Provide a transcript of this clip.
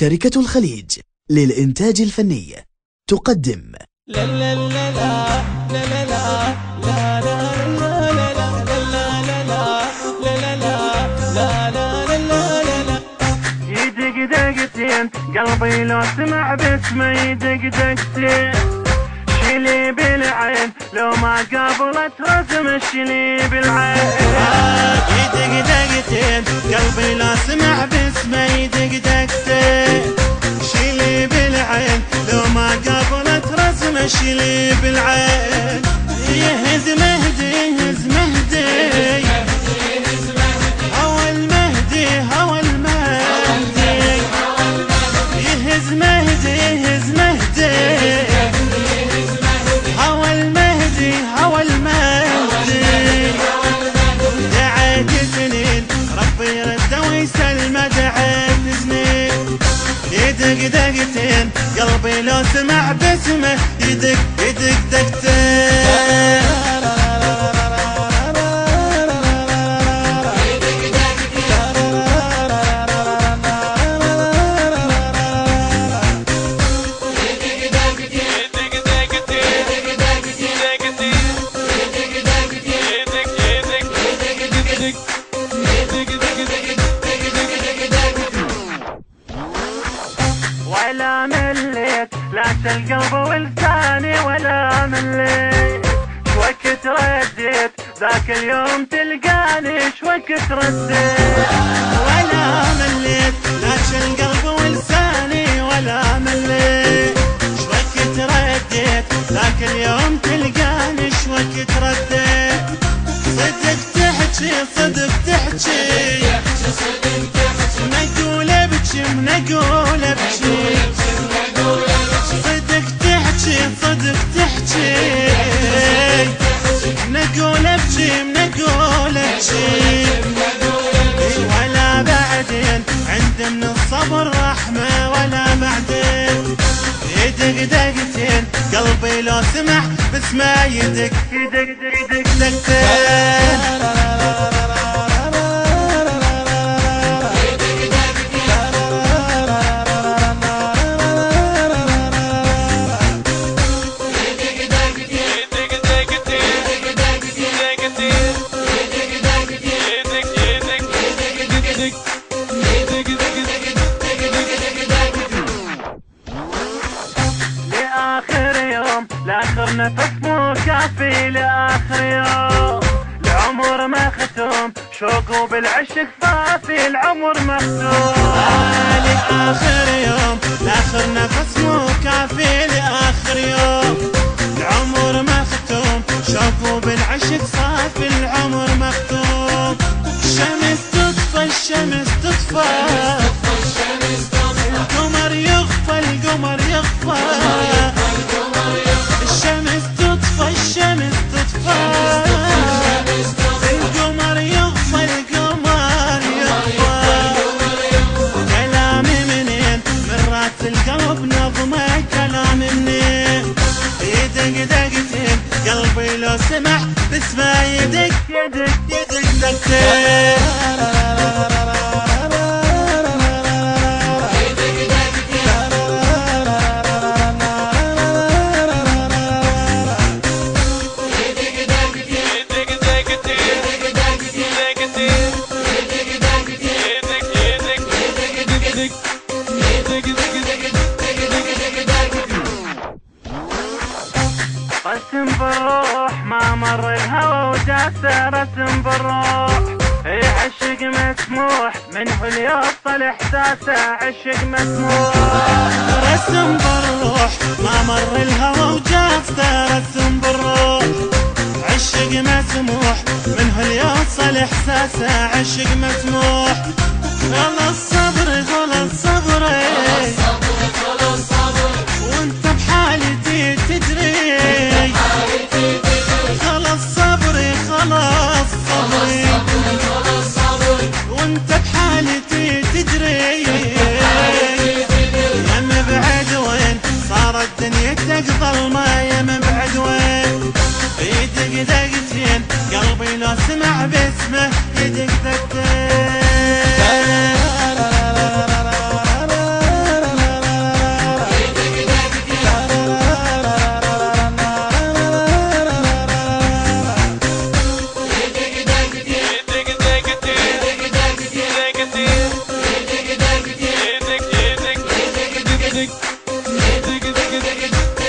شركة الخليج للإنتاج الفني تقدم لا لا لا لا لا لا لا يدق دقتين قلبي لو سمع باسمه يدق دقتين شيلي بالعين لو ما قابلت رسم شيلي بالعين يدق دقتين قلبي لو سمع باسمه يدق دقتين شيلي بالعين لو ما قابلت رسم شيلي بالعين يهز مهدي يهز مهدي هوى المهدي هوى المهدي يهز مهدي يهز مهدي هوى المهدي هوى المهدي دعيت سنين ربي يرده ويسلمه دعيت سنين يدق دقتين قلبي لو سمع باسمه يدق يدق دقتين ولا مليت لا القلب ولساني ولا مليت شوكت رديت ذاك اليوم تلقاني شوكت رديت ولا مليت لا القلب ولساني ولا مليت شوكت رديت ذاك اليوم تلقاني شوكت رديت صدق تحكي صدق تحكي نقول ابكي نقول ابكي صدق تحكي صدق تحكي نقول ابكي نقول ابكي ولا بعدين عند من الصبر رحمه ولا بعدين يدق دقتين قلبي لو سمح باسمه يدق يدق يدق دقتين لآخر نفس مو كافي لآخر يوم العمر مختوم شوق وبالعشق صافي العمر مختوم لآخر يوم لآخر نفس مو كافي لآخر يوم العمر مختوم شوق وبالعشق صافي العمر مختوم الشمس تطفى الشمس تطفى القمر يغفى القمر يغفى الشمس تطفى الشمس تطفى القمر يغفى القمر يغفى كلامي منين من راس القلب نظمه كلامي منين يدق دقتين قلبي لو سمح باسمه يدق يدق يدق دقتين رسم بالروح ما مر الهوى وجاسه رسم بالروح عشق مسموح منه ليوصل احساسه عشق مسموح رسم بالروح ما مر الهوى وجاسه رسم بالروح عشق مسموح منه ليوصل احساسه عشق مسموح خلص صبري خلص صبري وانت بحالتي تدري خلص صبري خلص صبري وانت بحالتي تدري يا مبعد وين صارت دنيتك ظلمه يا مبعد وين يدق دقتين قلبي لو سمع باسمه يدق دقتين دق دق دق